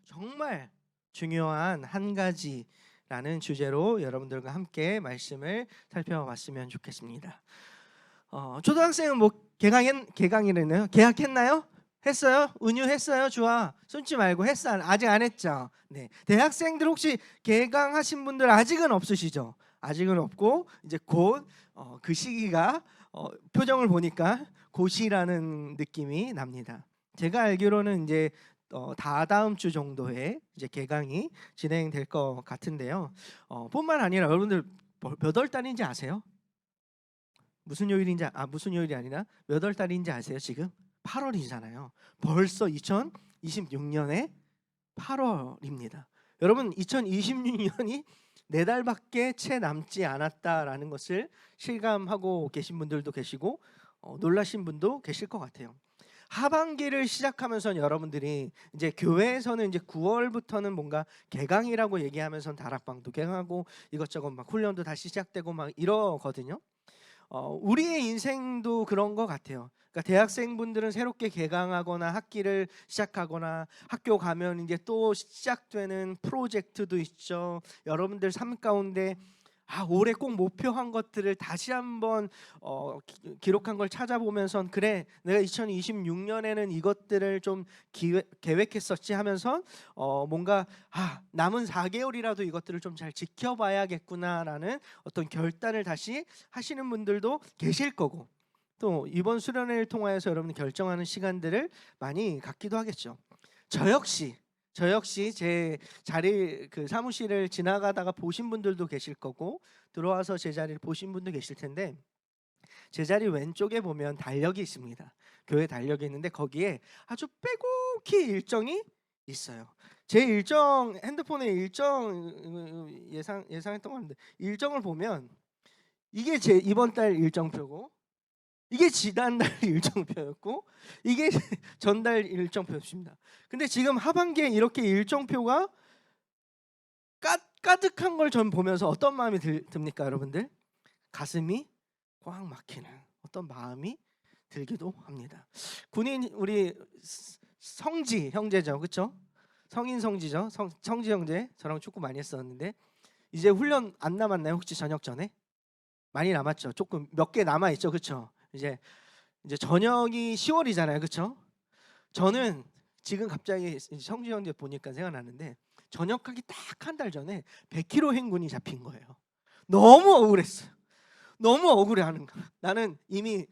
정말 중요한 한 가지라는 주제로 여러분들과 함께 말씀을 살펴봤으면 좋겠습니다. 초등학생은 뭐 개강이래네요. 계약했나요? 했어요? 은유했어요? 좋아. 숨지 말고 했어? 아직 안 했죠? 네. 대학생들 혹시 개강하신 분들 아직은 없으시죠? 아직은 없고 이제 곧 그 시기가 표정을 보니까 곧이라는 느낌이 납니다. 제가 알기로는 이제 다다음 주 정도에 이제 개강이 진행될 것 같은데요. 뿐만 아니라 여러분들 몇 월 달인지 아세요? 무슨 요일인지 무슨 요일이 아니라 몇 월 달인지 아세요? 지금 8월이잖아요. 벌써 2026년에 8월입니다. 여러분 2026년이 4달밖에 채 남지 않았다라는 것을 실감하고 계신 분들도 계시고 놀라신 분도 계실 것 같아요. 하반기를 시작하면서 여러분들이 이제 교회에서는 이제 9월부터는 뭔가 개강이라고 얘기하면서 다락방도 개강하고 이것저것 막 훈련도 다시 시작되고 막 이러거든요. 우리의 인생도 그런 것 같아요. 그러니까 대학생분들은 새롭게 개강하거나 학기를 시작하거나 학교 가면 이제 또 시작되는 프로젝트도 있죠. 여러분들 삶 가운데 올해 꼭 목표한 것들을 다시 한번 기록한 걸 찾아보면서 그래 내가 2026년에는 이것들을 좀 계획했었지 하면서 뭔가 남은 4개월이라도 이것들을 좀 잘 지켜봐야겠구나라는 어떤 결단을 다시 하시는 분들도 계실 거고 또 이번 수련회를 통하여서 여러분이 결정하는 시간들을 많이 갖기도 하겠죠. 저 역시 제 자리 그 사무실을 지나가다가 보신 분들도 계실 거고 들어와서 제 자리를 보신 분도 계실 텐데 제 자리 왼쪽에 보면 달력이 있습니다. 교회 달력이 있는데 거기에 아주 빼곡히 일정이 있어요. 제 일정 핸드폰에 일정 예상했던 건데 일정을 보면 이게 제 이번 달 일정표고 이게 지난달 일정표였고 이게 전달 일정표였습니다. 근데 지금 하반기에 이렇게 일정표가 가득한 걸 전 보면서 어떤 마음이 듭니까 여러분들? 가슴이 꽉 막히는 어떤 마음이 들기도 합니다. 군인 우리 성지 형제죠, 그렇죠? 성인 성지죠, 성지 형제. 저랑 축구 많이 했었는데 이제 훈련 안 남았나요? 혹시 저녁 전에? 많이 남았죠. 조금 몇 개 남아 있죠, 그렇죠? 이제 저녁이 10월이잖아요, 그렇죠? 저는 지금 갑자기 성지 형제 보니까 생각나는데 전역하기 딱 한 달 전에 100km 행군이 잡힌 거예요. 너무 억울했어요. 너무 억울해하는 거야. 나는 이미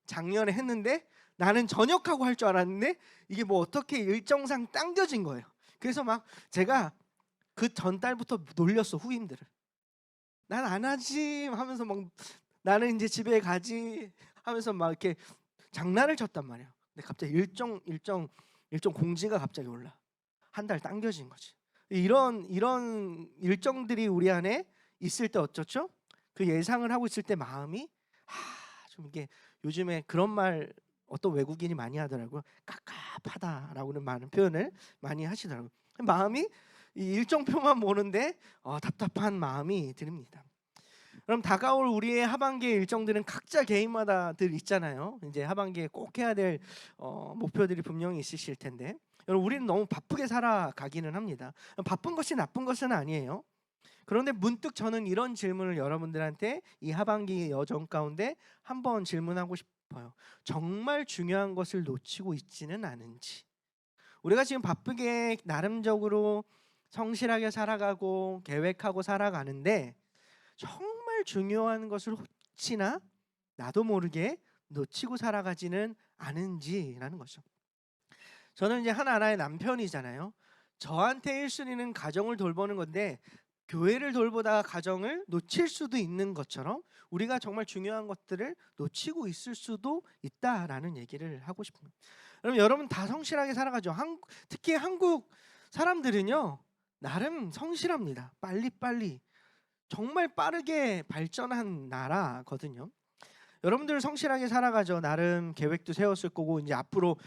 작년에 했는데 나는 전역하고 할 줄 알았는데 이게 뭐 어떻게 일정상 당겨진 거예요. 그래서 막 제가 그 전달부터 놀렸어 후임들을. 난 안 하지 하면서 막 나는 이제 집에 가지 하면서 막 이렇게 장난을 쳤단 말이야. 근데 갑자기 일정 공지가 갑자기 올라. 한 달 당겨진 거지. 이런 일정들이 우리 안에 있을 때 어쩌죠? 그 예상을 하고 있을 때 마음이 좀 이게 요즘에 그런 말 어떤 외국인이 많이 하더라고요. 깝깝하다라고는 많은 표현을 많이 하시더라고요. 마음이 이 일정표만 보는데 답답한 마음이 듭니다. 그럼 다가올 우리의 하반기의 일정들은 각자 개인마다 늘 있잖아요. 이제 하반기에 꼭 해야 될 목표들이 분명히 있으실 텐데 여러분 우리는 너무 바쁘게 살아가기는 합니다. 바쁜 것이 나쁜 것은 아니에요. 그런데 문득 저는 이런 질문을 여러분들한테 이 하반기 여정 가운데 한번 질문하고 싶어요. 정말 중요한 것을 놓치고 있지는 않은지. 우리가 지금 바쁘게 나름적으로 성실하게 살아가고 계획하고 살아가는데 정말 중요한 것을 혹시나 나도 모르게 놓치고 살아가지는 않은지라는 거죠. 저는 이제 하나의 남편이잖아요. 저한테 1순위는 가정을 돌보는 건데 교회를 돌보다가 가정을 놓칠 수도 있는 것처럼 우리가 정말 중요한 것들을 놓치고 있을 수도 있다라는 얘기를 하고 싶습니다. 그럼 여러분 다 성실하게 살아가죠. 특히 한국 사람들은요 나름 성실합니다. 빨리빨리 정말 빠르게 발전한 나라거든요. 여러분들 성실하게 살아가죠. 나름 계획도 세웠을 거고 이제 앞으로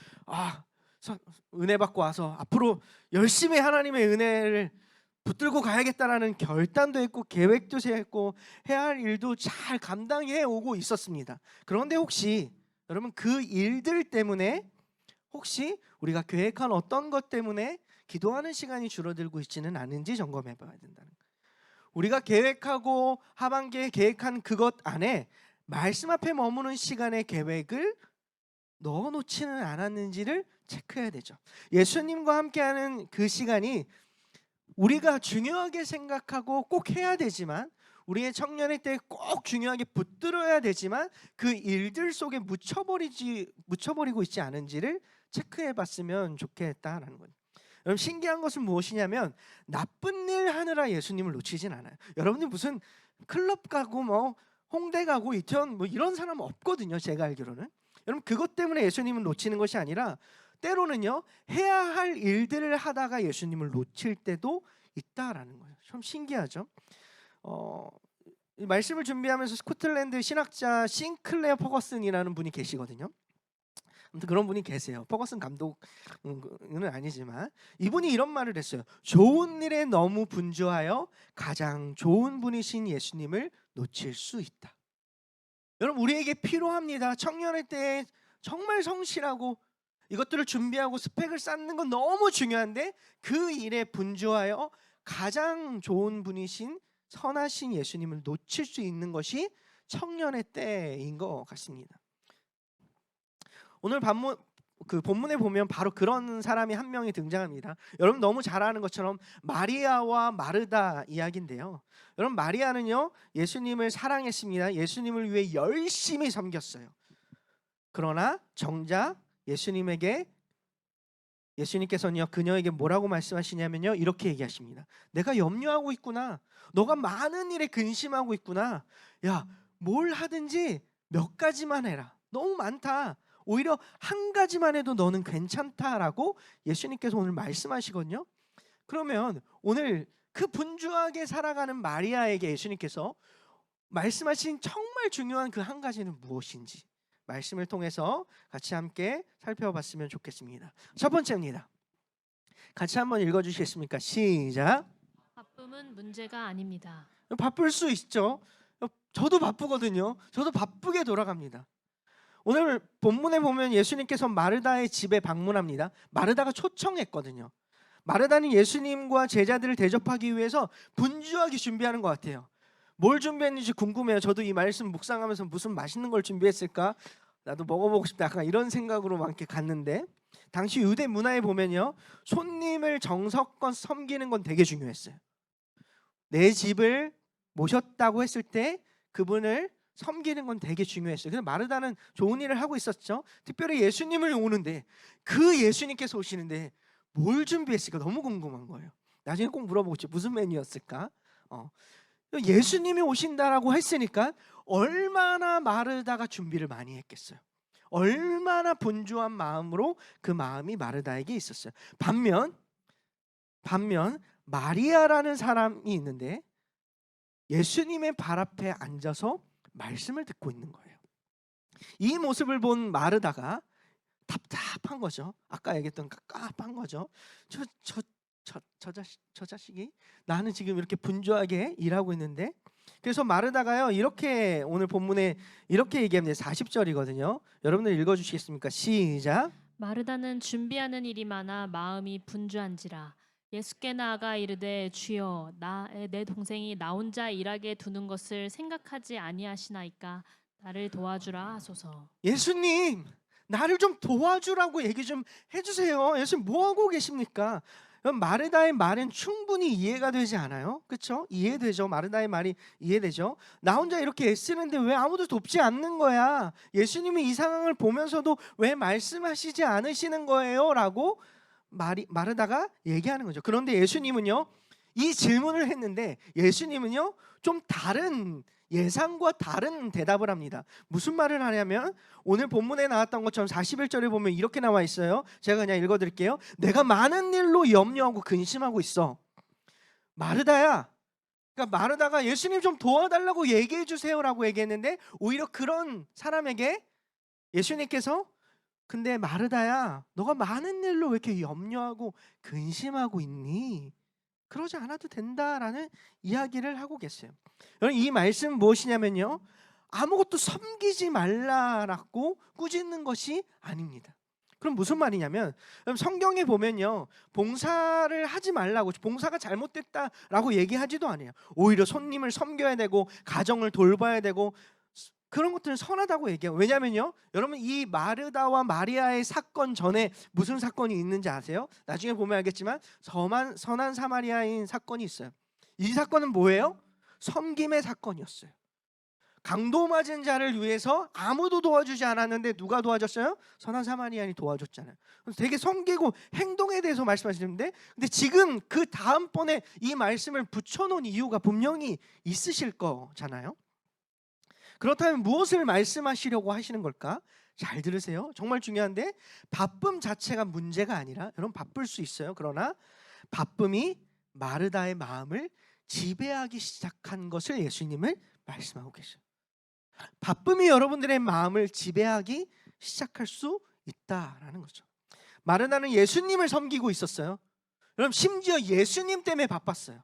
은혜 받고 와서 앞으로 열심히 하나님의 은혜를 붙들고 가야겠다라는 결단도 했고 계획도 세웠고 해야 할 일도 잘 감당해 오고 있었습니다. 그런데 혹시 여러분 그 일들 때문에 혹시 우리가 계획한 어떤 것 때문에 기도하는 시간이 줄어들고 있지는 않은지 점검해 봐야 된다는 거예요. 우리가 계획하고 하반기에 계획한 그것 안에 말씀 앞에 머무는 시간의 계획을 넣어놓지는 않았는지를 체크해야 되죠. 예수님과 함께하는 그 시간이 우리가 중요하게 생각하고 꼭 해야 되지만, 우리의 청년의 때 꼭 중요하게 붙들어야 되지만 그 일들 속에 묻혀버리고 있지 않은지를 체크해봤으면 좋겠다라는 거예요. 여러분, 신기한 것은 무엇이냐면 나쁜 일 하느라 예수님을 놓치진 않아요. 여러분들 무슨 클럽 가고 뭐 홍대 가고 이태원 뭐 이런 사람 없거든요, 제가 알기로는. 여러분, 그것 때문에 예수님을 놓치는 것이 아니라 때로는요, 해야 할 일들을 하다가 예수님을 놓칠 때도 있다라는 거예요. 참 신기하죠. 이 말씀을 준비하면서 스코틀랜드 신학자 싱클레어 퍼거슨이라는 분이 계시거든요. 아무튼 그런 분이 계세요. 퍼거슨 감독은 아니지만 이분이 이런 말을 했어요. 좋은 일에 너무 분주하여 가장 좋은 분이신 예수님을 놓칠 수 있다. 여러분, 우리에게 필요합니다. 청년의 때에 정말 성실하고 이것들을 준비하고 스펙을 쌓는 건 너무 중요한데 그 일에 분주하여 가장 좋은 분이신 선하신 예수님을 놓칠 수 있는 것이 청년의 때인 것 같습니다. 오늘 본문에 보면 바로 그런 사람이 한 명이 등장합니다. 여러분 너무 잘 아는 것처럼 마리아와 마르다 이야기인데요. 여러분, 마리아는요, 예수님을 사랑했습니다. 예수님을 위해 열심히 섬겼어요. 그러나 정작 예수님께서는요, 그녀에게 뭐라고 말씀하시냐면요, 이렇게 얘기하십니다. 내가 염려하고 있구나. 너가 많은 일에 근심하고 있구나. 야, 뭘 하든지 몇 가지만 해라. 너무 많다. 오히려 한 가지만 해도 너는 괜찮다라고 예수님께서 오늘 말씀하시거든요. 그러면 오늘 그 분주하게 살아가는 마리아에게 예수님께서 말씀하신 정말 중요한 그 한 가지는 무엇인지 말씀을 통해서 같이 함께 살펴봤으면 좋겠습니다. 첫 번째입니다. 같이 한번 읽어주시겠습니까? 시작. 바쁨은 문제가 아닙니다. 바쁠 수 있죠. 저도 바쁘거든요. 저도 바쁘게 돌아갑니다. 오늘 본문에 보면 예수님께서 마르다의 집에 방문합니다. 마르다가 초청했거든요. 마르다는 예수님과 제자들을 대접하기 위해서 분주하게 준비하는 것 같아요. 뭘 준비했는지 궁금해요. 저도 이 말씀 묵상하면서 무슨 맛있는 걸 준비했을까? 나도 먹어보고 싶다. 약간 이런 생각으로 막 이렇게 갔는데, 당시 유대 문화에 보면요, 손님을 정성껏 섬기는 건 되게 중요했어요. 내 집을 모셨다고 했을 때 그분을 섬기는 건 되게 중요했어요. 그래서 마르다는 좋은 일을 하고 있었죠. 특별히 예수님을 오는데, 그 예수님께서 오시는데 뭘 준비했을까 너무 궁금한 거예요. 나중에 꼭 물어보고 싶죠. 무슨 메뉴였을까? 예수님이 오신다라고 했으니까 얼마나 마르다가 준비를 많이 했겠어요. 얼마나 분주한 마음으로 그 마음이 마르다에게 있었어요. 반면 마리아라는 사람이 있는데 예수님의 발 앞에 앉아서 말씀을 듣고 있는 거예요. 이 모습을 본 마르다가 답답한 거죠. 아까 얘기했던 깝깝한 거죠. 저 자식이 나는 지금 이렇게 분주하게 일하고 있는데. 그래서 마르다가요, 이렇게 오늘 본문에 이렇게 얘기합니다. 40절이거든요. 여러분들 읽어주시겠습니까? 시작. 마르다는 준비하는 일이 많아 마음이 분주한지라 예수께 나아가 이르되 주여 내 동생이 나 혼자 일하게 두는 것을 생각하지 아니하시나이까 나를 도와주라 하소서. 예수님, 나를 좀 도와주라고 얘기 좀 해주세요. 예수님 뭐 하고 계십니까? 마르다의 말은 충분히 이해가 되지 않아요? 그렇죠? 이해되죠. 마르다의 말이 이해되죠. 나 혼자 이렇게 애쓰는데 왜 아무도 돕지 않는 거야? 예수님이 이 상황을 보면서도 왜 말씀하시지 않으시는 거예요? 라고 마르다가 얘기하는 거죠. 그런데 예수님은요, 이 질문을 했는데 예수님은요, 좀 다른, 예상과 다른 대답을 합니다. 무슨 말을 하냐면 오늘 본문에 나왔던 것처럼 41절에 보면 이렇게 나와 있어요. 제가 그냥 읽어드릴게요. 내가 많은 일로 염려하고 근심하고 있어. 마르다야. 그러니까 마르다가 예수님 좀 도와달라고 얘기해 주세요라고 얘기했는데, 오히려 그런 사람에게 예수님께서 근데 마르다야, 너가 많은 일로 왜 이렇게 염려하고 근심하고 있니? 그러지 않아도 된다라는 이야기를 하고 계세요. 여러분, 이 말씀은 무엇이냐면요, 아무것도 섬기지 말라라고 꾸짖는 것이 아닙니다. 그럼 무슨 말이냐면 그럼 성경에 보면요, 봉사를 하지 말라고, 봉사가 잘못됐다라고 얘기하지도 않아요. 오히려 손님을 섬겨야 되고 가정을 돌봐야 되고 그런 것들은 선하다고 얘기해요. 왜냐면요, 여러분 이 마르다와 마리아의 사건 전에 무슨 사건이 있는지 아세요? 나중에 보면 알겠지만 선한 사마리아인 사건이 있어요. 이 사건은 뭐예요? 섬김의 사건이었어요. 강도 맞은 자를 위해서 아무도 도와주지 않았는데 누가 도와줬어요? 선한 사마리아인이 도와줬잖아요. 그래서 되게 섬기고 행동에 대해서 말씀하시는데, 근데 지금 그 다음번에 이 말씀을 붙여놓은 이유가 분명히 있으실 거잖아요. 그렇다면 무엇을 말씀하시려고 하시는 걸까? 잘 들으세요. 정말 중요한데, 바쁨 자체가 문제가 아니라, 여러분 바쁠 수 있어요. 그러나 바쁨이 마르다의 마음을 지배하기 시작한 것을 예수님을 말씀하고 계셔요. 바쁨이 여러분들의 마음을 지배하기 시작할 수 있다라는 거죠. 마르다는 예수님을 섬기고 있었어요. 그럼 심지어 예수님 때문에 바빴어요.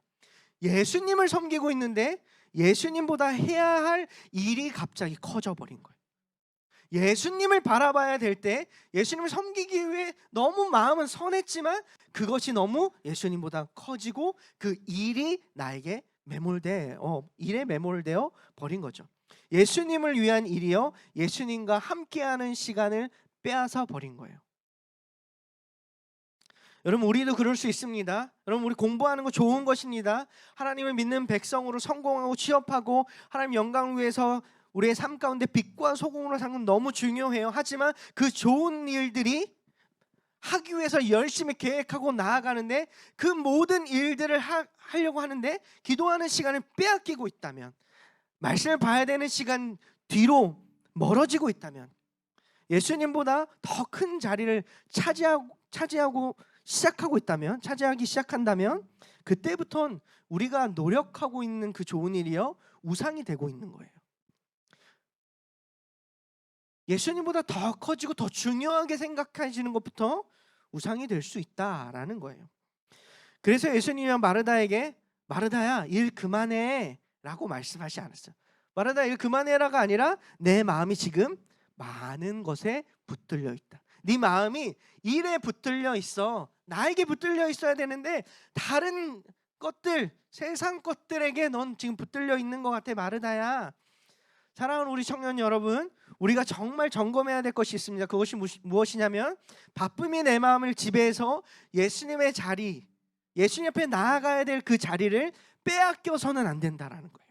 예수님을 섬기고 있는데 예수님보다 해야 할 일이 갑자기 커져 버린 거예요. 예수님을 바라봐야 될 때 예수님을 섬기기 위해 너무 마음은 선했지만 그것이 너무 예수님보다 커지고 그 일이 나에게 일에 매몰되어 버린 거죠. 예수님을 위한 일이요, 예수님과 함께하는 시간을 빼앗아 버린 거예요. 여러분 우리도 그럴 수 있습니다. 여러분 우리 공부하는 거 좋은 것입니다. 하나님을 믿는 백성으로 성공하고 취업하고 하나님 영광을 위해서 우리의 삶 가운데 빛과 소금으로 사는 건 너무 중요해요. 하지만 그 좋은 일들이 하기 위해서 열심히 계획하고 나아가는데 그 모든 일들을 하려고 하는데 기도하는 시간을 빼앗기고 있다면, 말씀을 봐야 되는 시간 뒤로 멀어지고 있다면, 예수님보다 더 큰 자리를 차지하기 시작한다면 그때부터는 우리가 노력하고 있는 그 좋은 일이요, 우상이 되고 있는 거예요. 예수님보다 더 커지고 더 중요하게 생각하시는 것부터 우상이 될 수 있다라는 거예요. 그래서 예수님이 마르다에게 마르다야 일 그만해 라고 말씀하지 않았어요. 마르다 일 그만해라가 아니라 내 마음이 지금 많은 것에 붙들려 있다. 네 마음이 일에 붙들려 있어. 나에게 붙들려 있어야 되는데 다른 것들, 세상 것들에게 넌 지금 붙들려 있는 것 같아 마르다야. 사랑하는 우리 청년 여러분, 우리가 정말 점검해야 될 것이 있습니다. 그것이 무엇이냐면 바쁨이 내 마음을 지배해서 예수님의 자리, 예수님 앞에 나아가야 될 그 자리를 빼앗겨서는 안 된다라는 거예요.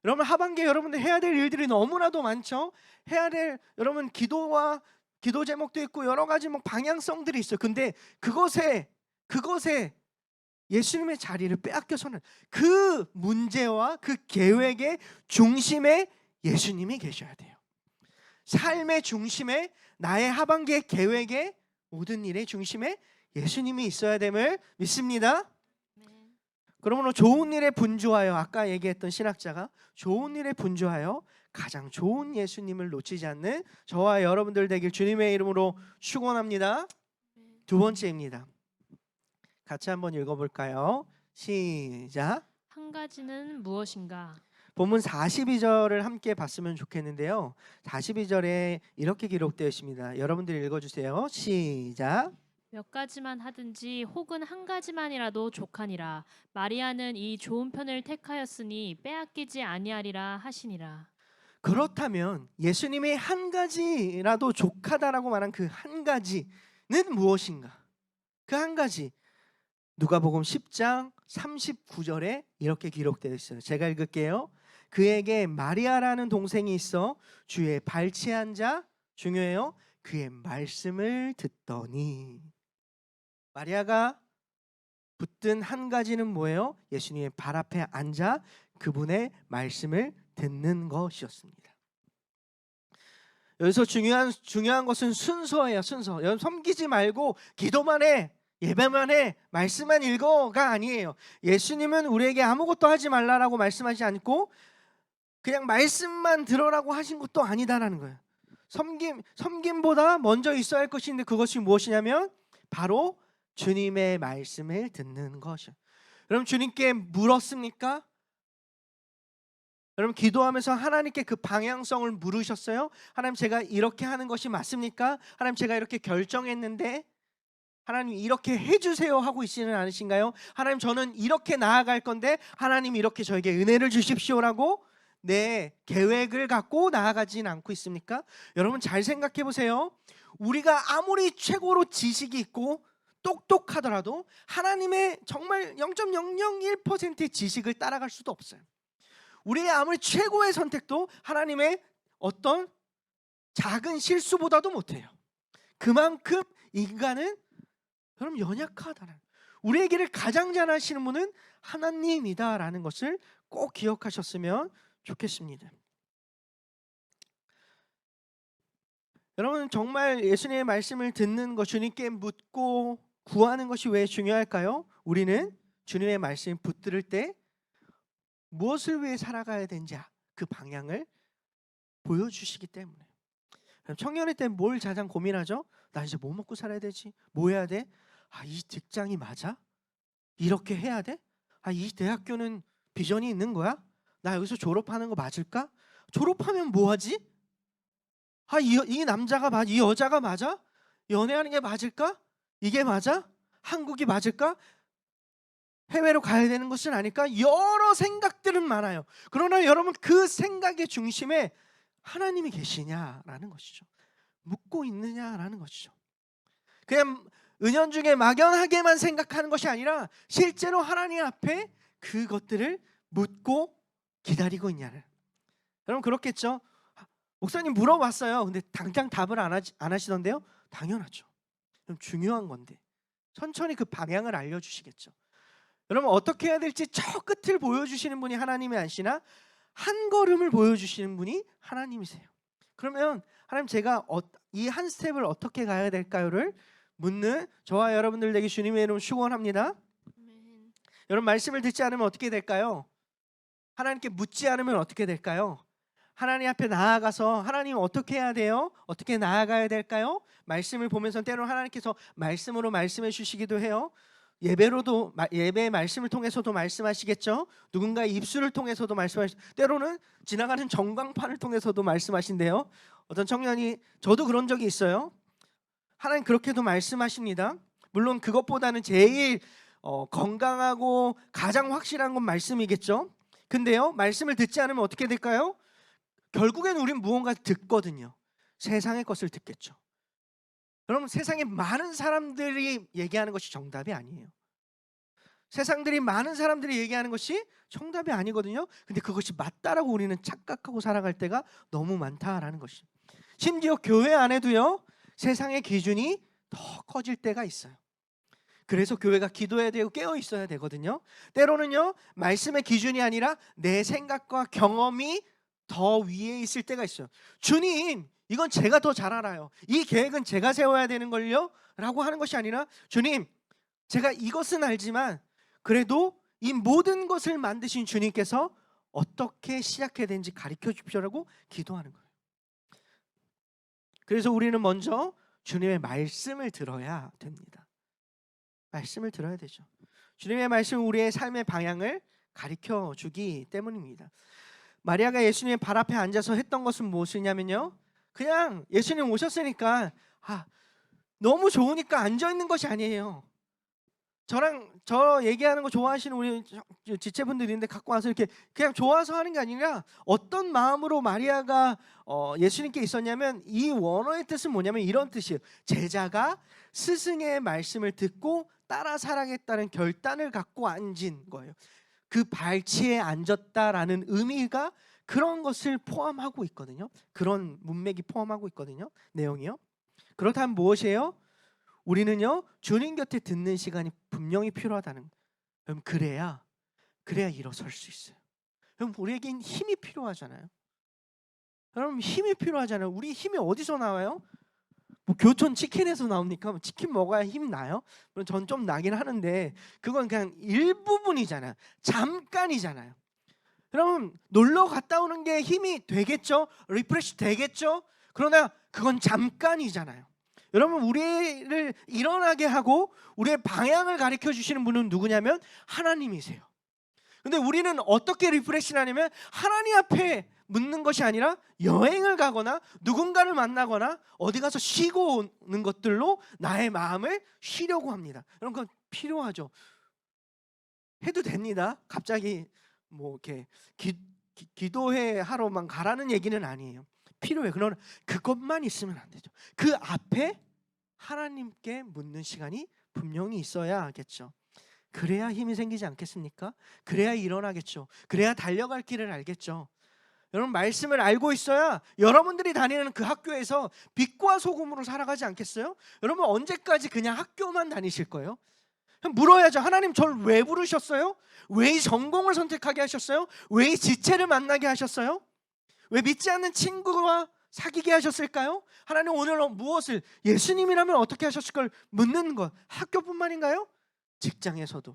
여러분 하반기에 여러분들 해야 될 일들이 너무나도 많죠. 해야 될 여러분 기도 제목도 있고 여러 가지 방향성들이 있어요. 근데 그것에 예수님의 자리를 빼앗겨서는 그 문제와 그 계획의 중심에 예수님이 계셔야 돼요. 삶의 중심에, 나의 하반기의 계획의 모든 일의 중심에 예수님이 있어야 됨을 믿습니다. 그러므로 좋은 일에 분주하여, 아까 얘기했던 신학자가 좋은 일에 분주하여 가장 좋은 예수님을 놓치지 않는 저와 여러분들 되길 주님의 이름으로 축원합니다. 두 번째입니다. 같이 한번 읽어볼까요? 시작. 한 가지는 무엇인가? 본문 42절을 함께 봤으면 좋겠는데요. 42절에 이렇게 기록되어 있습니다. 여러분들이 읽어주세요. 시작. 몇 가지만 하든지 혹은 한 가지만이라도 족하니라. 마리아는 이 좋은 편을 택하였으니 빼앗기지 아니하리라 하시니라. 그렇다면 예수님이 한 가지라도 족하다라고 말한 그 한 가지는 무엇인가? 그 한 가지, 누가복음 10장 39절에 이렇게 기록되어 있어요. 제가 읽을게요. 그에게 마리아라는 동생이 있어 주의 발치에 앉아, 중요해요, 그의 말씀을 듣더니. 마리아가 붙든 한 가지는 뭐예요? 예수님의 발 앞에 앉아 그분의 말씀을 듣는 것이었습니다. 여기서 중요한 것은 순서예요. 순서. 여러분 섬기지 말고 기도만 해, 예배만 해, 말씀만 읽어가 아니에요. 예수님은 우리에게 아무것도 하지 말라라고 말씀하지 않고 그냥 말씀만 들으라고 하신 것도 아니다라는 거예요. 섬김보다 먼저 있어야 할 것인데 그것이 무엇이냐면 바로 주님의 말씀을 듣는 것이요. 여러분 주님께 물었습니까? 여러분 기도하면서 하나님께 그 방향성을 물으셨어요? 하나님 제가 이렇게 하는 것이 맞습니까? 하나님 제가 이렇게 결정했는데 하나님 이렇게 해주세요 하고 있지는 않으신가요? 하나님 저는 이렇게 나아갈 건데 하나님 이렇게 저에게 은혜를 주십시오라고 내 계획을 갖고 나아가진 않고 있습니까? 여러분 잘 생각해 보세요. 우리가 아무리 최고로 지식이 있고 똑똑하더라도 하나님의 정말 0.001%의 지식을 따라갈 수도 없어요. 우리의 아무리 최고의 선택도 하나님의 어떤 작은 실수보다도 못해요. 그만큼 인간은 여러분 연약하다는, 우리의 길을 가장 잘 아시는 분은 하나님이다라는 것을 꼭 기억하셨으면 좋겠습니다. 여러분 정말 예수님의 말씀을 듣는 것, 주님께 묻고 구하는 것이 왜 중요할까요? 우리는 주님의 말씀을 붙들을 때 무엇을 위해 살아가야 되는지 그 방향을 보여주시기 때문에. 청년의 때 뭘 가장 고민하죠? 나 이제 뭐 먹고 살아야 되지? 뭐 해야 돼? 이 직장이 맞아? 이렇게 해야 돼? 이 대학교는 비전이 있는 거야? 나 여기서 졸업하는 거 맞을까? 졸업하면 뭐 하지? 이 남자가 맞아? 이 여자가 맞아? 연애하는 게 맞을까? 이게 맞아? 한국이 맞을까? 해외로 가야 되는 것은 아닐까? 여러 생각들은 많아요. 그러나 여러분 그 생각의 중심에 하나님이 계시냐라는 것이죠. 묻고 있느냐라는 것이죠. 그냥 은연중에 막연하게만 생각하는 것이 아니라 실제로 하나님 앞에 그것들을 묻고 기다리고 있냐는. 여러분 그렇겠죠? 목사님 물어봤어요. 근데 당장 답을 안 하시던데요? 당연하죠. 중요한 건데 천천히 그 방향을 알려주시겠죠. 여러분 어떻게 해야 될지 저 끝을 보여주시는 분이 하나님이 아니시나 한 걸음을 보여주시는 분이 하나님이세요. 그러면 하나님 제가 이 한 스텝을 어떻게 가야 될까요를 묻는 저와 여러분들 되기 주님의 이름 축원합니다. 여러분 말씀을 듣지 않으면 어떻게 될까요? 하나님께 묻지 않으면 어떻게 될까요? 하나님 앞에 나아가서 하나님 어떻게 해야 돼요? 어떻게 나아가야 될까요? 말씀을 보면서 때로는 하나님께서 말씀으로 말씀해 주시기도 해요. 예배로도 예배의 말씀을 통해서도 말씀하시겠죠. 누군가의 입술을 통해서도 때로는 지나가는 전광판을 통해서도 말씀하신대요. 어떤 청년이 저도 그런 적이 있어요. 하나님 그렇게도 말씀하십니다. 물론 그것보다는 제일 건강하고 가장 확실한 건 말씀이겠죠. 근데요 말씀을 듣지 않으면 어떻게 될까요? 결국엔 우린 무언가 듣거든요. 세상의 것을 듣겠죠. 여러분 세상에 많은 사람들이 얘기하는 것이 정답이 아니에요. 세상들이 많은 사람들이 얘기하는 것이 정답이 아니거든요. 근데 그것이 맞다라고 우리는 착각하고 살아갈 때가 너무 많다라는 것이. 심지어 교회 안에도요 세상의 기준이 더 커질 때가 있어요. 그래서 교회가 기도해야 되고 깨어 있어야 되거든요. 때로는요 말씀의 기준이 아니라 내 생각과 경험이 더 위에 있을 때가 있어요. 주님 이건 제가 더 잘 알아요. 이 계획은 제가 세워야 되는 걸요 라고 하는 것이 아니라 주님 제가 이것은 알지만 그래도 이 모든 것을 만드신 주님께서 어떻게 시작해야 되는지 가르쳐 주십시오라고 기도하는 거예요. 그래서 우리는 먼저 주님의 말씀을 들어야 됩니다. 말씀을 들어야 되죠. 주님의 말씀은 우리의 삶의 방향을 가르쳐 주기 때문입니다. 마리아가 예수님의 발 앞에 앉아서 했던 것은 무엇이냐면요 그냥 예수님 오셨으니까 너무 좋으니까 앉아있는 것이 아니에요. 저 얘기하는 거 좋아하시는 우리 지체분들인데 갖고 와서 이렇게 그냥 좋아서 하는 게 아니라 어떤 마음으로 마리아가 예수님께 있었냐면 이 원어의 뜻은 뭐냐면 이런 뜻이에요. 제자가 스승의 말씀을 듣고 따라 살아가겠다는 결단을 갖고 앉은 거예요. 그 발치에 앉았다라는 의미가 그런 것을 포함하고 있거든요. 그런 문맥이 포함하고 있거든요. 내용이요. 그렇다면 무엇이에요? 우리는요 주님 곁에 듣는 시간이 분명히 필요하다는 거예요. 그래야 일어설 수 있어요. 여러분 우리에겐 힘이 필요하잖아요. 여러분 힘이 필요하잖아요. 우리 힘이 어디서 나와요? 뭐 교촌 치킨에서 나옵니까? 치킨 먹어야 힘 나요? 물론 전 좀 나긴 하는데 그건 그냥 일부분이잖아요. 잠깐이잖아요. 여러분 놀러 갔다 오는 게 힘이 되겠죠? 리프레시 되겠죠? 그러나 그건 잠깐이잖아요. 여러분 우리를 일어나게 하고 우리의 방향을 가르쳐 주시는 분은 누구냐면 하나님이세요. 근데 우리는 어떻게 리프레시를 하냐면 하나님 앞에 묻는 것이 아니라 여행을 가거나 누군가를 만나거나 어디 가서 쉬고 오는 것들로 나의 마음을 쉬려고 합니다. 여러분 그건 필요하죠. 해도 됩니다. 갑자기 뭐 이렇게 기도회 하러만 가라는 얘기는 아니에요. 필요해. 그러나 그것만 있으면 안 되죠. 그 앞에 하나님께 묻는 시간이 분명히 있어야겠죠. 그래야 힘이 생기지 않겠습니까? 그래야 일어나겠죠. 그래야 달려갈 길을 알겠죠. 여러분 말씀을 알고 있어야 여러분들이 다니는 그 학교에서 빛과 소금으로 살아가지 않겠어요? 여러분 언제까지 그냥 학교만 다니실 거예요? 물어야죠. 하나님 저를 왜 부르셨어요? 왜 이 전공을 선택하게 하셨어요? 왜 이 지체를 만나게 하셨어요? 왜 믿지 않는 친구와 사귀게 하셨을까요? 하나님 오늘 무엇을 예수님이라면 어떻게 하셨을 걸 묻는 것. 학교뿐만인가요? 직장에서도.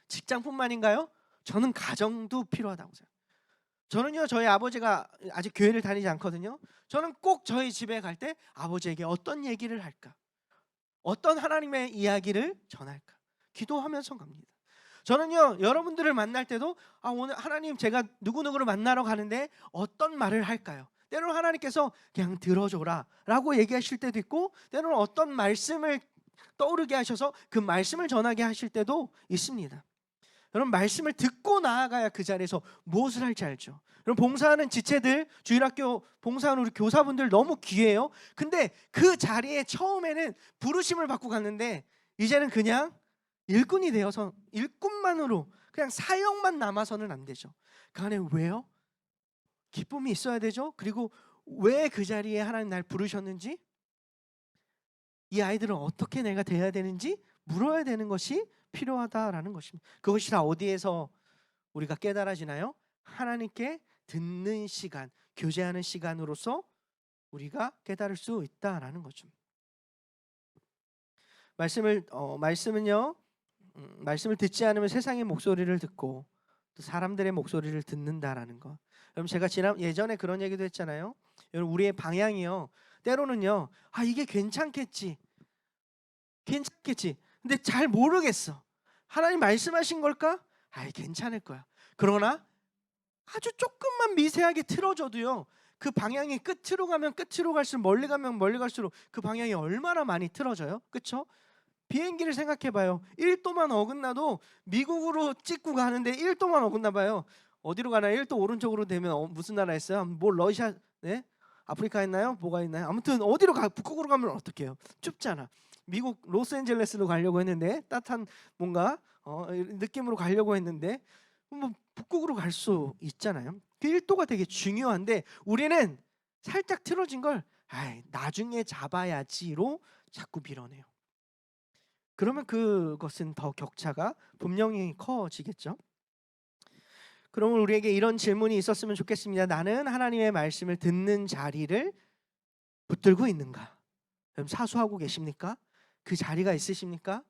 직장뿐만인가요? 저는 가정도 필요하다고 생각해요. 저는요 저희 아버지가 아직 교회를 다니지 않거든요. 저는 꼭 저희 집에 갈 때 아버지에게 어떤 얘기를 할까? 어떤 하나님의 이야기를 전할까? 기도하면서 갑니다. 저는요 여러분들을 만날 때도 오늘 하나님 제가 누구누구를 만나러 가는데 어떤 말을 할까요? 때로는 하나님께서 그냥 들어줘라 라고 얘기하실 때도 있고 때로는 어떤 말씀을 떠오르게 하셔서 그 말씀을 전하게 하실 때도 있습니다. 여러분 말씀을 듣고 나아가야 그 자리에서 무엇을 할지 알죠. 여러분 봉사하는 지체들, 주일학교 봉사하는 우리 교사분들 너무 귀해요. 근데 그 자리에 처음에는 부르심을 받고 갔는데 이제는 그냥 일꾼이 되어서 일꾼만으로 그냥 사역만 남아서는 안 되죠. 그 안에 왜요? 기쁨이 있어야 되죠. 그리고 왜 그 자리에 하나님 날 부르셨는지, 이 아이들은 어떻게 내가 돼야 되는지 물어야 되는 것이 필요하다라는 것입니다. 그것이 다 어디에서 우리가 깨달아지나요? 하나님께 듣는 시간, 교제하는 시간으로서 우리가 깨달을 수 있다라는 거죠. 말씀은요, 말씀을 듣지 않으면 세상의 목소리를 듣고 또 사람들의 목소리를 듣는다라는 것. 여러분 제가 예전에 그런 얘기도 했잖아요. 여러분 우리의 방향이요. 때로는요, 이게 괜찮겠지. 근데 잘 모르겠어. 하나님 말씀하신 걸까? 괜찮을 거야. 그러나 아주 조금만 미세하게 틀어줘도요. 그 방향이 끝으로 가면 끝으로 갈수록 멀리 가면 멀리 갈수록 그 방향이 얼마나 많이 틀어져요. 그렇죠? 비행기를 생각해봐요. 1도만 어긋나도 미국으로 찍고 가는데 1도만 어긋나봐요. 어디로 가나요? 1도 오른쪽으로 되면 무슨 나라 있어요? 뭐 러시아, 네? 아프리카 있나요? 뭐가 있나요? 아무튼 어디로 북극으로 가면 어떡해요? 춥잖아. 미국 로스앤젤레스로 가려고 했는데 따뜻한 뭔가 느낌으로 가려고 했는데 뭐 북극으로 갈 수 있잖아요. 그 1도가 되게 중요한데 우리는 살짝 틀어진 걸 나중에 잡아야지로 자꾸 밀어내요. 그러면 그것은 더 격차가 분명히 커지겠죠. 그러면 우리에게 이런 질문이 있었으면 좋겠습니다. 나는 하나님의 말씀을 듣는 자리를 붙들고 있는가? 그럼 사수하고 계십니까? 그 자리가 있으십니까?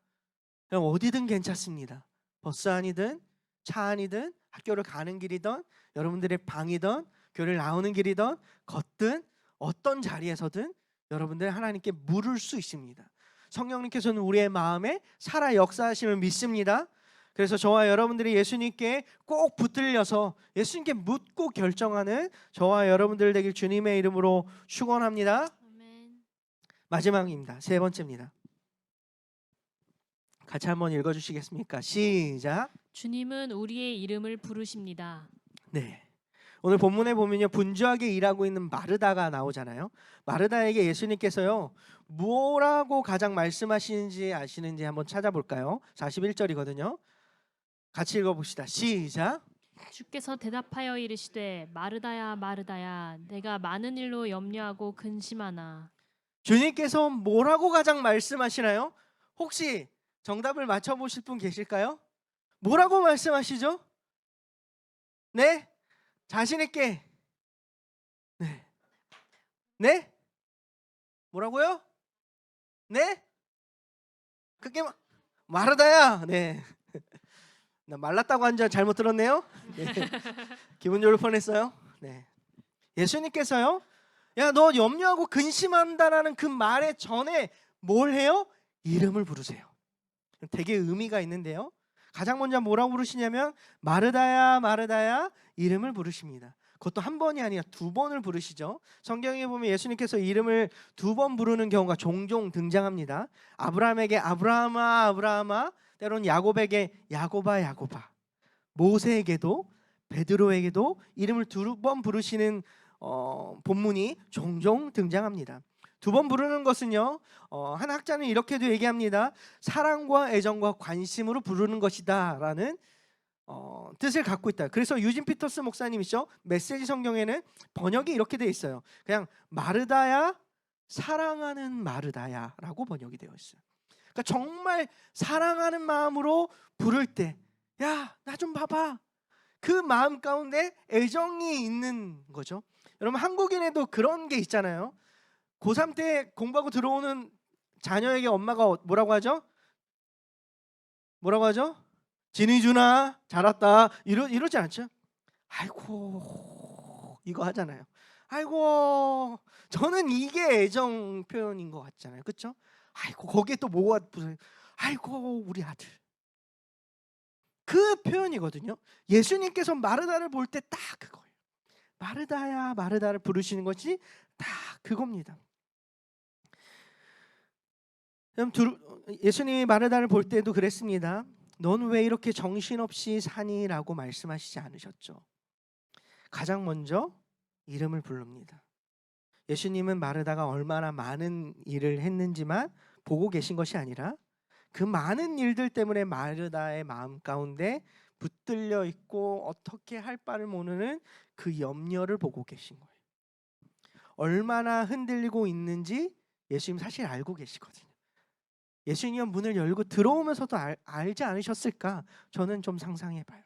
그럼 어디든 괜찮습니다. 버스 안이든 차 안이든 학교를 가는 길이든 여러분들의 방이든 교회를 나오는 길이든 걷든 어떤 자리에서든 여러분들 하나님께 물을 수 있습니다. 성령님께서는 우리의 마음에 살아 역사하심을 믿습니다. 그래서 저와 여러분들이 예수님께 꼭 붙들려서 예수님께 묻고 결정하는 저와 여러분들 되길 주님의 이름으로 축원합니다. 아멘. 마지막입니다. 세 번째입니다. 같이 한번 읽어주시겠습니까? 시작. 주님은 우리의 이름을 부르십니다. 네. 오늘 본문에 보면요, 분주하게 일하고 있는 마르다가 나오잖아요. 마르다에게 예수님께서요, 뭐라고 가장 말씀하시는지 아시는지 한번 찾아볼까요? 41절이거든요. 같이 읽어봅시다. 시작. 주께서 대답하여 이르시되 마르다야 마르다야 내가 많은 일로 염려하고 근심하나. 주님께서 뭐라고 가장 말씀하시나요? 혹시 정답을 맞춰보실 분 계실까요? 뭐라고 말씀하시죠? 네? 자신 있게. 네. 네? 뭐라고요? 네? 그게 마르다야. 네. 나 말랐다고 한 줄 잘못 들었네요. 네. 기분 좋을 뻔했어요. 네. 예수님께서요, 야, 너 염려하고 근심한다라는 그 말의 전에 뭘 해요? 이름을 부르세요. 되게 의미가 있는데요. 가장 먼저 뭐라고 부르시냐면 마르다야 마르다야 이름을 부르십니다. 그것도 한 번이 아니라 두 번을 부르시죠. 성경에 보면 예수님께서 이름을 두 번 부르는 경우가 종종 등장합니다. 아브라함에게 아브라함아 아브라함아, 때로는 야곱에게 야곱아 야곱아, 모세에게도 베드로에게도 이름을 두 번 부르시는 본문이 종종 등장합니다. 두 번 부르는 것은요, 한 학자는 이렇게도 얘기합니다. 사랑과 애정과 관심으로 부르는 것이다 라는 뜻을 갖고 있다. 그래서 유진 피터스 목사님이죠, 메시지 성경에는 번역이 이렇게 되어 있어요. 그냥 마르다야 사랑하는 마르다야 라고 번역이 되어 있어요. 그러니까 정말 사랑하는 마음으로 부를 때, 야, 나 좀 봐봐, 그 마음 가운데 애정이 있는 거죠. 여러분, 한국인에도 그런 게 있잖아요. 고3 때 공부하고 들어오는 자녀에게 엄마가 뭐라고 하죠? 뭐라고 하죠? 진희준아 잘 왔다, 이러지 않죠? 아이고, 이거 하잖아요. 아이고, 저는 이게 애정 표현인 것 같잖아요. 그렇죠? 아이고, 거기에 또 뭐가 붙어요? 아이고, 우리 아들. 그 표현이거든요. 예수님께서 마르다를 볼 때 딱 그거예요. 마르다야 마르다를 부르시는 것이 딱 그겁니다. 예수님이 마르다를 볼 때도 그랬습니다. 넌 왜 이렇게 정신없이 사니? 라고 말씀하시지 않으셨죠. 가장 먼저 이름을 부릅니다. 예수님은 마르다가 얼마나 많은 일을 했는지만 보고 계신 것이 아니라 그 많은 일들 때문에 마르다의 마음 가운데 붙들려 있고 어떻게 할 바를 모르는 그 염려를 보고 계신 거예요. 얼마나 흔들리고 있는지 예수님 사실 알고 계시거든요. 예수님은 문을 열고 들어오면서도 알지 않으셨을까? 저는 좀 상상해봐요.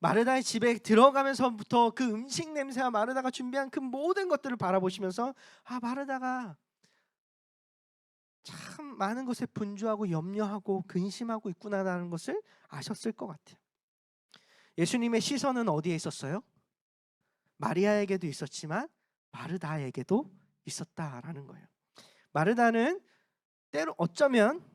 마르다의 집에 들어가면서부터 그 음식 냄새와 마르다가 준비한 그 모든 것들을 바라보시면서, 아, 마르다가 참 많은 것에 분주하고 염려하고 근심하고 있구나라는 것을 아셨을 것 같아요. 예수님의 시선은 어디에 있었어요? 마리아에게도 있었지만 마르다에게도 있었다라는 거예요. 마르다는 때로 어쩌면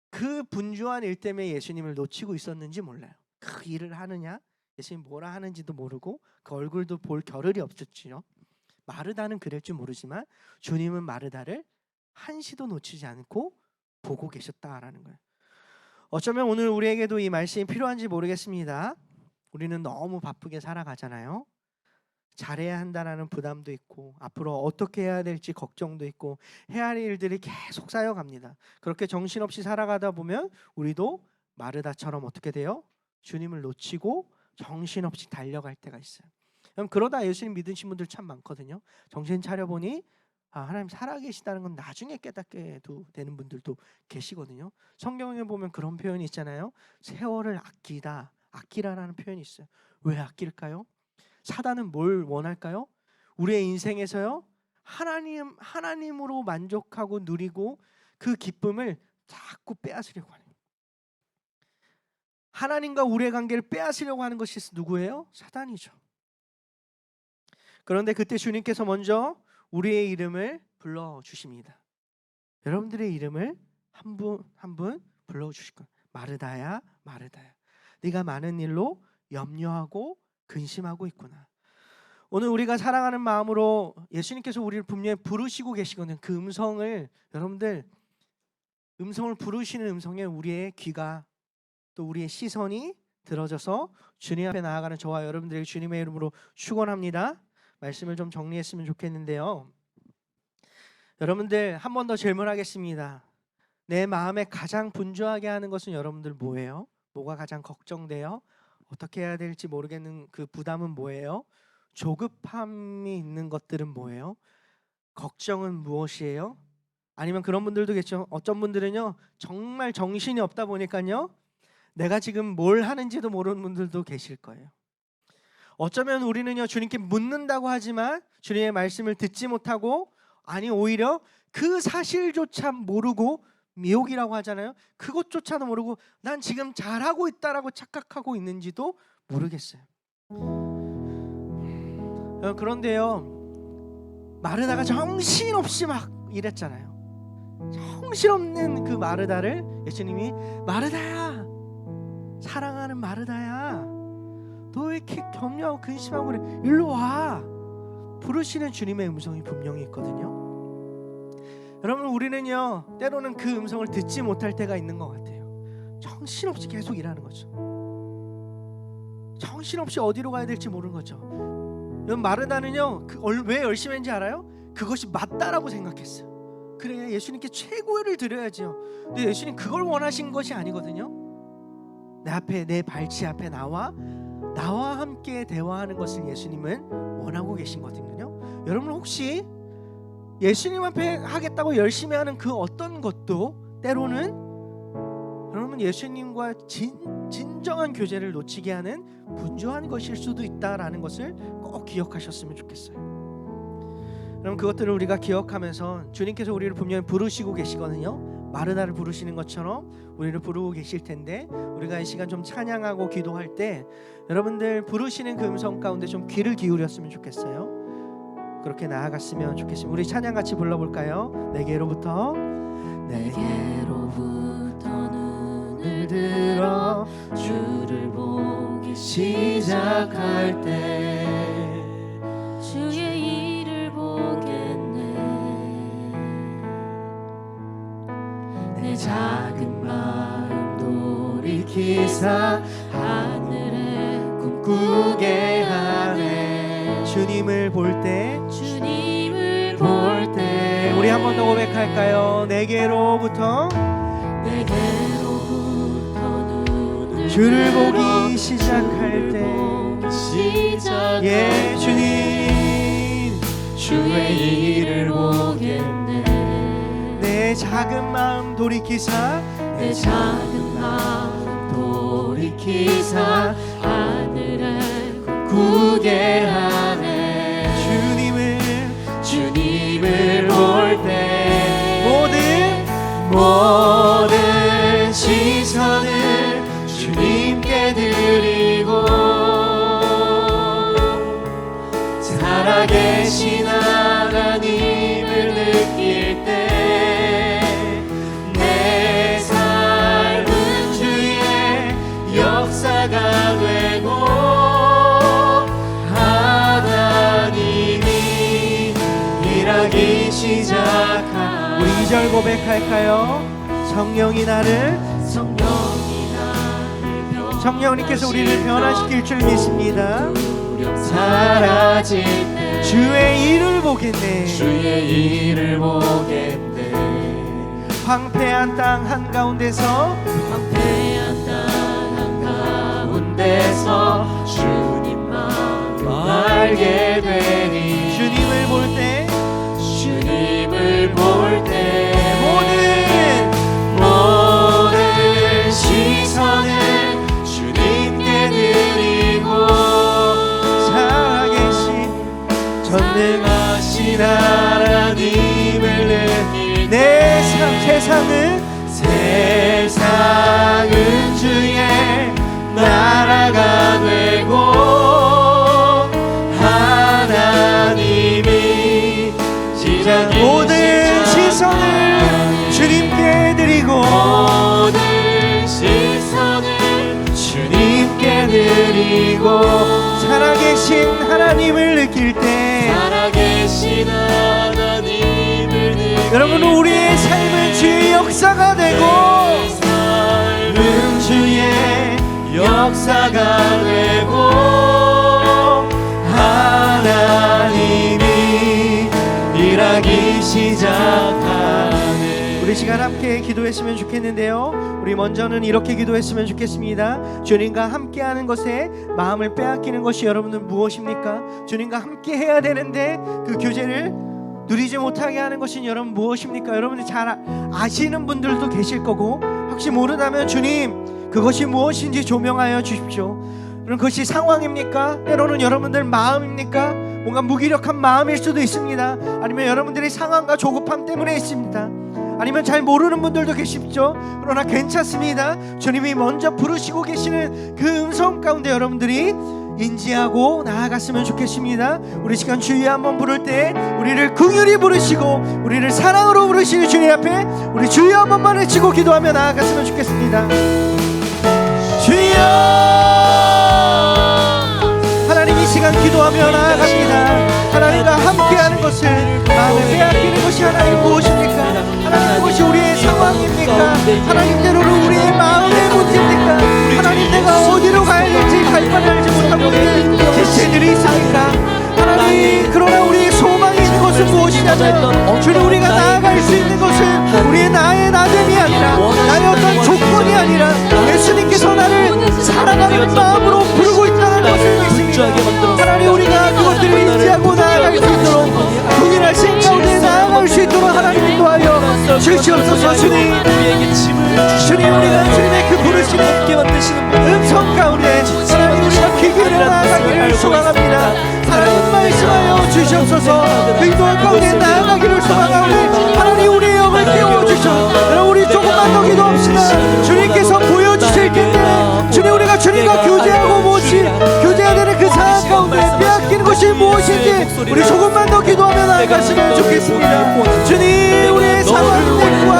그 분주한 일 때문에 예수님을 놓치고 있었는지 몰라요. 그 일을 하느냐, 예수님 뭐라 하는지도 모르고 그 얼굴도 볼 겨를이 없었지요. 마르다는 그럴 줄 모르지만 주님은 마르다를 한시도 놓치지 않고 보고 계셨다라는 거예요. 어쩌면 오늘 우리에게도 이 말씀이 필요한지 모르겠습니다. 우리는 너무 바쁘게 살아가잖아요. 잘해야 한다는 부담도 있고 앞으로 어떻게 해야 될지 걱정도 있고 해야 할 일들이 계속 쌓여갑니다. 그렇게 정신없이 살아가다 보면 우리도 마르다처럼 어떻게 돼요? 주님을 놓치고 정신없이 달려갈 때가 있어요. 그러다 예수님 믿으신 분들 참 많거든요. 정신 차려보니 하나님 살아계시다는 건 나중에 깨닫게 되는 분들도 계시거든요. 성경에 보면 그런 표현이 있잖아요. 세월을 아끼라라는 표현이 있어요. 왜 아낄까요? 사단은 뭘 원할까요? 우리의 인생에서요, 하나님으로 만족하고 누리고 그 기쁨을 자꾸 빼앗으려고 하는 거예요. 하나님과 우리의 관계를 빼앗으려고 하는 것이 누구예요? 사단이죠. 그런데 그때 주님께서 먼저 우리의 이름을 불러주십니다. 여러분들의 이름을 한 분 한 분 불러주실 거예요. 마르다야 마르다야, 네가 많은 일로 염려하고 근심하고 있구나. 오늘 우리가 사랑하는 마음으로 예수님께서 우리를 분명히 부르시고 계시거든요. 그 음성을, 여러분들, 음성을 부르시는 음성에 우리의 귀가 또 우리의 시선이 들어져서 주님 앞에 나아가는 저와 여러분들에게 주님의 이름으로 축원합니다. 말씀을 좀 정리했으면 좋겠는데요. 여러분들, 한 번 더 질문하겠습니다. 내 마음에 가장 분주하게 하는 것은 여러분들 뭐예요? 뭐가 가장 걱정돼요? 어떻게 해야 될지 모르겠는 그 부담은 뭐예요? 조급함이 있는 것들은 뭐예요? 걱정은 무엇이에요? 아니면 그런 분들도 계시죠. 어떤 분들은요, 정말 정신이 없다 보니까요, 내가 지금 뭘 하는지도 모르는 분들도 계실 거예요. 어쩌면 우리는요, 주님께 묻는다고 하지만 주님의 말씀을 듣지 못하고, 아니 오히려 그 사실조차 모르고, 미혹이라고 하잖아요. 그것조차도 모르고 난 지금 잘하고 있다라고 착각하고 있는지도 모르겠어요. 그런데요, 마르다가 정신없이 막 이랬잖아요. 정신없는 그 마르다를 예수님이 마르다야 사랑하는 마르다야, 너 왜 이렇게 겸허하고 근심하고 그래? 일로 와. 부르시는 주님의 음성이 분명히 있거든요. 여러분, 우리는요 때로는 그 음성을 듣지 못할 때가 있는 것 같아요. 정신없이 계속 일하는 거죠. 정신없이 어디로 가야 될지 모르는 거죠. 여러분, 마르다는요 왜 열심히 했는지 알아요? 그것이 맞다라고 생각했어요. 그래, 예수님께 최고를 드려야죠. 근데 예수님 그걸 원하신 것이 아니거든요. 내 앞에, 내 발치 앞에 나와 함께 대화하는 것을 예수님은 원하고 계신 거거든요. 여러분, 혹시 예수님 앞에 하겠다고 열심히 하는 그 어떤 것도 때로는 여러분 예수님과 진정한 교제를 놓치게 하는 분주한 것일 수도 있다라는 것을 꼭 기억하셨으면 좋겠어요. 여러분, 그것들을 우리가 기억하면서 주님께서 우리를 분명히 부르시고 계시거든요. 마르다를 부르시는 것처럼 우리를 부르고 계실 텐데, 우리가 이 시간 좀 찬양하고 기도할 때 여러분들 부르시는 그 음성 가운데 좀 귀를 기울였으면 좋겠어요. 그렇게 나아갔으면 좋겠습니다. 우리 찬양 같이 불러볼까요? 내게로부터 눈을 들어 주를 보기 시작할 때 주의 일을 보겠네. 내 작은 마음 돌이키사 하늘에 꿈꾸게 하네. 주님을 볼 때 우리 한 번 더 고백할까요? 내게로부터 주를 보기 시작할 때 예, 주님 주의 일을 보겠네. 내 작은 마음 돌이키사 내 작은 마음 돌이키사 하늘에 굳게 하네. 주님을 볼 때 모든 시선을 주님께 드리고 살아계신 하나님을 느낄 때 내 삶은 주의 역사가 되고 하나님이 일하기 시작한. 우리 2절 고백할까요? 성령님께서 우리를 변화시킬 줄 믿습니다. 사라질 때 주의 일을 보겠네. 황폐한 땅 한가운데서 주님만 알게 되니 주님을 볼 때 모든 시선을 주님께 드리고 살아계신 전능하신 하나님을 느끼 내 세상은 주의 나라가 되고 하나님이 모든 시선을 주님께 드리고 살아계신 하나님을 느낄 때 여러분, 우리의 삶은 주의 역사가 되고 하나님이 일하기 시작하네. 우리 시간 함께 기도했으면 좋겠는데요. 우리 먼저는 이렇게 기도했으면 좋겠습니다. 주님과 함께하는 것에 마음을 빼앗기는 것이 여러분들 무엇입니까? 주님과 함께 해야 되는데 그 교제를 누리지 못하게 하는 것은 여러분 무엇입니까? 여러분들 잘 아시는 분들도 계실 거고, 혹시 모르다면 주님 그것이 무엇인지 조명하여 주십시오. 그럼 그것이 상황입니까? 때로는 여러분들 마음입니까? 뭔가 무기력한 마음일 수도 있습니다. 아니면 여러분들의 상황과 조급함 때문에 있습니다. 아니면 잘 모르는 분들도 계십죠. 그러나 괜찮습니다. 주님이 먼저 부르시고 계시는 그 음성 가운데 여러분들이 인지하고 나아갔으면 좋겠습니다. 우리 시간 주여 한번 부를 때 우리를 긍휼히 부르시고 우리를 사랑으로 부르시는 주님 앞에 우리 주여 한번만 외치고 기도하며 나아갔으면 좋겠습니다. 주여 시간 기도하며 나아갑니다. 하나님과 함께하는 것을 마음에 빼앗기는 것이 하나님 무엇입니까? 하나님 그것이 우리의 상황입니까? 하나님대로는 우리의 마음의 문제입니까? 하나님 내가 어디로 가야 될지 갈 바를 알지 못하고 있는 지체들이 있습니까? 하나님 그러나 우리의 소망이 있는 것은 무엇이냐면 주님 우리가 나아갈 수 있는 것은 우리의 나의 나됨이 아니라 나의 어떤 조건이 아니라 예수님께서 나를 사랑하는 마음으로 부르고 있다는 것을 믿습니다. 하나님 우리가 그것들을 인지하고 나아갈 수 있도록 동일한 신 가운데 나아갈 수 있도록 하나님 인도하여 주시옵소서. 주님 우리가 주님의 그 부르심에 음성 가운데 하나님 우리가 귀 기울여 나아가기를 소망합니다. 하나님 말씀하여 주시옵소서. 인도할 가운데 나아가기를 소망하오니 하나님 우리의 영을 깨워주셔. 우리 조금만 더 기도합시다. 주님께서 보여주실 텐데 주님 우리가 주님과 교제하고 무엇이 교제해야 되는 그 상황 가운데 빼앗기는 것이 무엇인지 우리 조금만 더 기도하며 나아갔으면 좋겠습니다. 주님 우리의 상황들과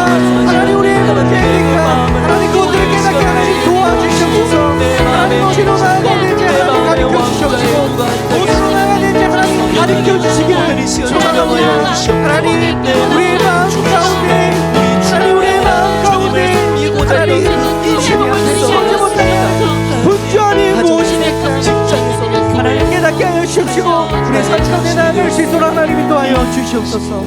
하나님 우리의 문제니까 하나님 그것들을 깨닫게 하나님 도와주시옵소서. 하나님 어디로 나아가야 될지 하나님 가르쳐주시옵소서. 어디로 나아가야 될지 하나님 가르쳐주시기를 소망합니다. 하나님 우리의 마음 가운데 하나님 우리의 마음 가운데 하나님 이 시험을 서지 못하는 분주함이 무엇입니까? 하나님 깨닫게 하여 주시옵시고 우리의 삶 가운데 나아갈 수 있도록 하나님 인도하여 주시옵소서.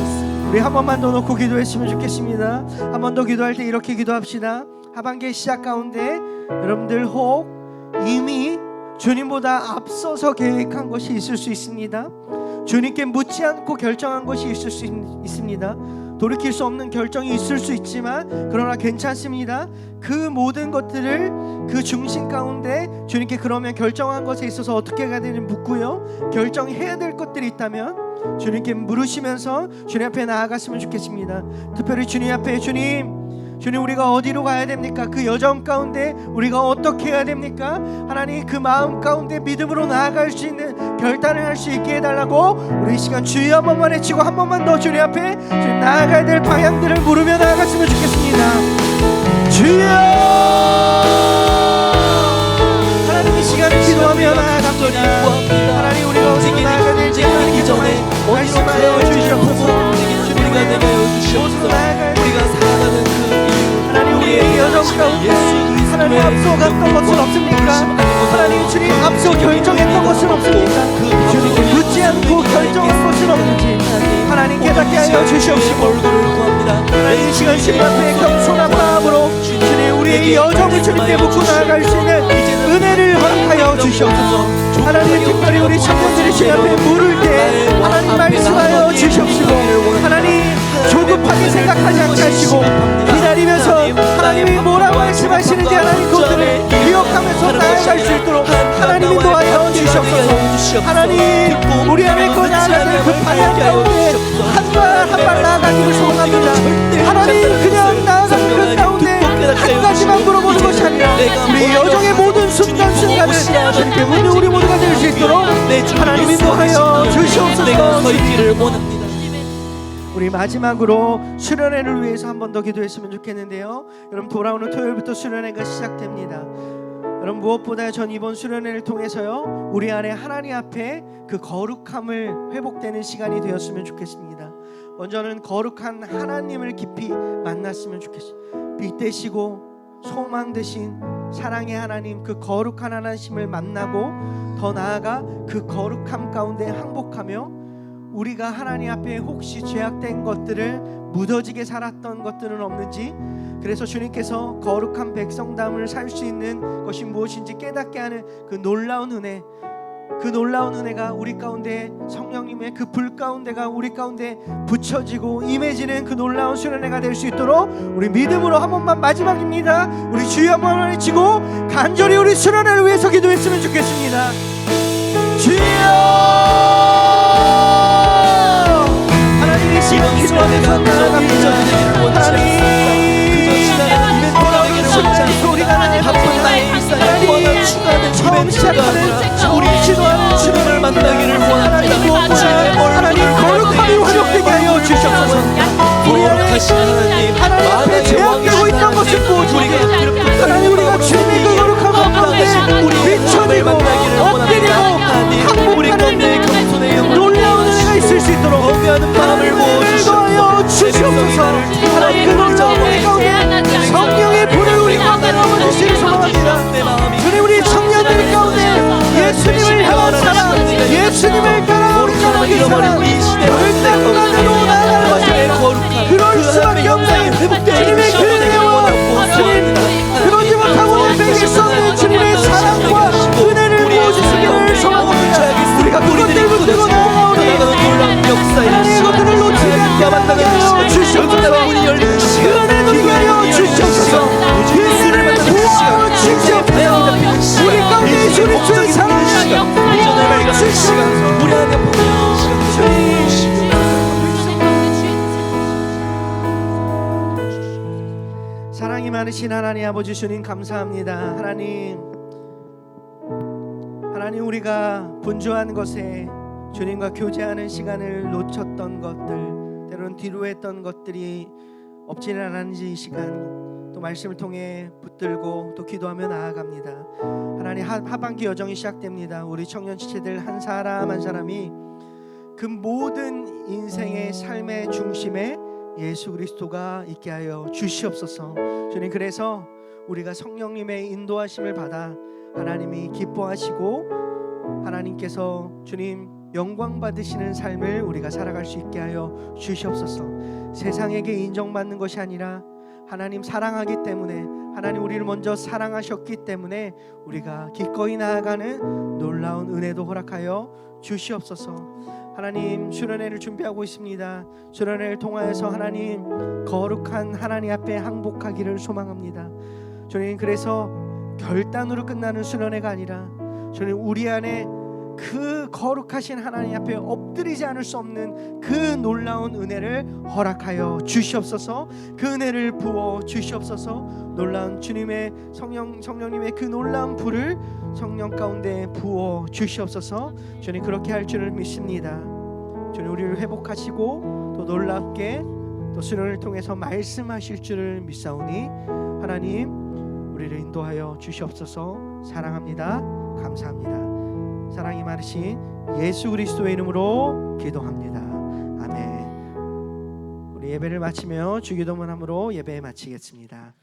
우리 한 번만 더 놓고 기도했으면 좋겠습니다. 한 번 더 기도할 때 이렇게 기도합시다. 하반기의 시작 가운데 여러분들 혹 이미 주님보다 앞서서 계획한 것이 있을 수 있습니다. 주님께 묻지 않고 결정한 것이 있을 수 있습니다. 돌이킬 수 없는 결정이 있을 수 있지만 그러나 괜찮습니다. 그 모든 것들을 그 중심 가운데 주님께 그러면 결정한 것에 있어서 어떻게 해야 되는지 묻고요, 결정해야 될 것들이 있다면 주님께 물으시면서 주님 앞에 나아갔으면 좋겠습니다. 특별히 주님 앞에 주님 우리가 어디로 가야 됩니까? 그 여정 가운데 우리가 어떻게 해야 됩니까? 하나님 그 마음 가운데 믿음으로 나아갈 수 있는 결단을 할 수 있게 해달라고 우리 이 시간 주여 한 번만 외치고 한 번만 더 주님 앞에 주님 나아가야 될 방향들을 물으며 나아갔으면 좋겠습니다. 주여 하나님 이 시간을 기도하며 나아갑니다. 하나님 우리가 어디로 나아가야 될지 하나님 전에 말씀하여 주시옵소서. 우리가 내가 주시옵소서. 우리가 살아가는 그 하나님 우리의 여정 가운데 하나님 앞서 갔던 것은 없습니까? 하나님 주님 앞서 결정했던 것은 없습니까? 주님 묻지 않고 결정한 것은 없는지 하나님 깨닫게 하여 주시옵시고 하나님 이 시간 주님 앞에 겸손한 마음으로 주님 우리의 여정을 주님께 묻고 나아갈 수 있는 은혜를 허락하여 주시옵소서. 하나님 특별히 우리 청년들이 주님 앞에 물을 때 하나님 말씀하여 주시옵시고 하나님 조급하게 생각하지 않게 하시고 기다리면서 하나님이 뭐라고 말씀하시는지 하나님 그것들을 기억하면서 나아갈 수 있도록 하나님 인도하여 주시옵소서. 하나님 우리 안에 나아가는 그 방향 가운데 한 발 나아가기를 소원합니다. 하나님 그냥 나아가는 그 가운데 한 가지만 물어보는 것이 아니라 우리 여정의 모든 순간순간을 주님께 묻는 우리 모두가 될 수 있도록 하나님 인도하여 주시옵소서. 우리 마지막으로 수련회를 위해서 한 번 더 기도했으면 좋겠는데요. 여러분 돌아오는 토요일부터 수련회가 시작됩니다. 여러분 무엇보다 전 이번 수련회를 통해서요 우리 안에 하나님 앞에 그 거룩함을 회복되는 시간이 되었으면 좋겠습니다. 먼저는 거룩한 하나님을 깊이 만났으면 좋겠습니다. 빛 되시고 소망 되신 사랑의 하나님, 그 거룩한 하나님을 만나고 더 나아가 그 거룩함 가운데 항복하며 우리가 하나님 앞에 혹시 죄악된 것들을 묻어지게 살았던 것들은 없는지, 그래서 주님께서 거룩한 백성담을 살 수 있는 것이 무엇인지 깨닫게 하는 그 놀라운 은혜, 그 놀라운 은혜가 우리 가운데 성령님의 그 불 가운데가 우리 가운데 붙여지고 임해지는 그 놀라운 수련회가 될 수 있도록 우리 믿음으로 한 번만, 마지막입니다, 우리 주여 한 번만 외치고 간절히 우리 수련회를 위해서 기도했으면 좋겠습니다. 주여 하나님의 시간 기도하면서 나아갑니다. 하나님 돌아오는 순간 소리가 나는 하나님 처음 시작하는 우리 기도하는 주님을 만나기를 원합니다. 하나님 거룩함이 회복되게 하여 주시옵소서. 우리 안에 하나님 앞에 죄악되고 있던 것은 무엇인지 하나님 우리가 주님의 그 거룩함 가운데 비춰지고 엎드리고 항복하는 위하는 마음을 모아주셔서 주시옵소서. 하나님 그 놀라운 은혜 가운데 성령의 불을 우리 가운데 넣어주시길 소망합니다. 주님 우리 청년들 가운데 예수님을 향한 사랑, 예수님을 따라오는 그 사랑, 결단만으로 나아가는 것입니다. 그럴 수밖에 없는 주님의 그 은혜와 주님 그러지 못하고 베길 수 없는 주님의 사랑과 은혜를 부어주시기를 소망합니다. 우리가 그것들 붙들고 나아가오니 하나님 이것들을 놓치지 않게 하여 주시옵소서. 그 은혜도 위하여 주시옵소서. 예수를 부어하여 주시옵소서. 우리 가운데 주님 주의 사랑을 부어하여 주시옵소서. 우리 안에 보내는 시간 사랑이 많으신 하나님 아버지 주님 감사합니다. 하나님 우리가 분주한 것에 주님과 교제하는 시간을 놓쳤던 것들, 때로는 뒤로 했던 것들이 없지는 않은지 이 시간 또 말씀을 통해 붙들고 또 기도하며 나아갑니다. 하나님 하반기 여정이 시작됩니다. 우리 청년 지체들 한 사람 한 사람이 그 모든 인생의 삶의 중심에 예수 그리스도가 있게 하여 주시옵소서. 주님 그래서 우리가 성령님의 인도하심을 받아 하나님이 기뻐하시고 하나님께서 주님 영광 받으시는 삶을 우리가 살아갈 수 있게 하여 주시옵소서. 세상에게 인정받는 것이 아니라 하나님 사랑하기 때문에 하나님 우리를 먼저 사랑하셨기 때문에 우리가 기꺼이 나아가는 놀라운 은혜도 허락하여 주시옵소서. 하나님 수련회를 준비하고 있습니다. 수련회를 통하여서 하나님 거룩한 하나님 앞에 항복하기를 소망합니다. 주님 그래서 결단으로 끝나는 수련회가 아니라 주님 우리 안에 그 거룩하신 하나님 앞에 엎드리지 않을 수 없는 그 놀라운 은혜를 허락하여 주시옵소서. 그 은혜를 부어 주시옵소서. 놀라운 주님의 성령님의 그 놀라운 불을 성령 가운데 부어 주시옵소서. 주님 그렇게 할 줄을 믿습니다. 주님 우리를 회복하시고 또 놀랍게 또 수련을 통해서 말씀하실 줄을 믿사오니 하나님 우리를 인도하여 주시옵소서. 사랑합니다. 감사합니다. 사랑이 많으신 예수 그리스도의 이름으로 기도합니다. 아멘. 우리 예배를 마치며 주기도문함으로 예배 마치겠습니다.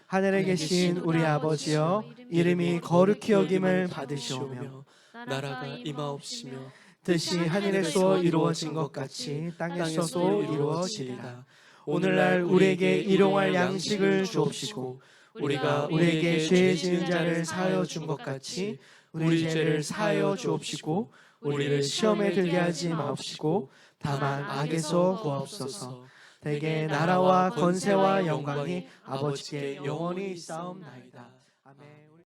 하늘에 계신 우리 아버지여 이름이 거룩히 여김을 받으시오며 나라가 임하옵시며 뜻이 하늘에서 이루어진 것 같이 땅에서도 이루어지리라. 오늘날 우리에게 일용할 양식을 주옵시고 우리가 우리에게 죄 지은 자를 사하여 준 것 같이 우리 죄를 사하여 주옵시고 우리를 시험에 들게 하지 마옵시고 다만 악에서 구하옵소서. 대개 나라와 권세와 영광이 아버지께 영원히 있사옵나이다. 아멘.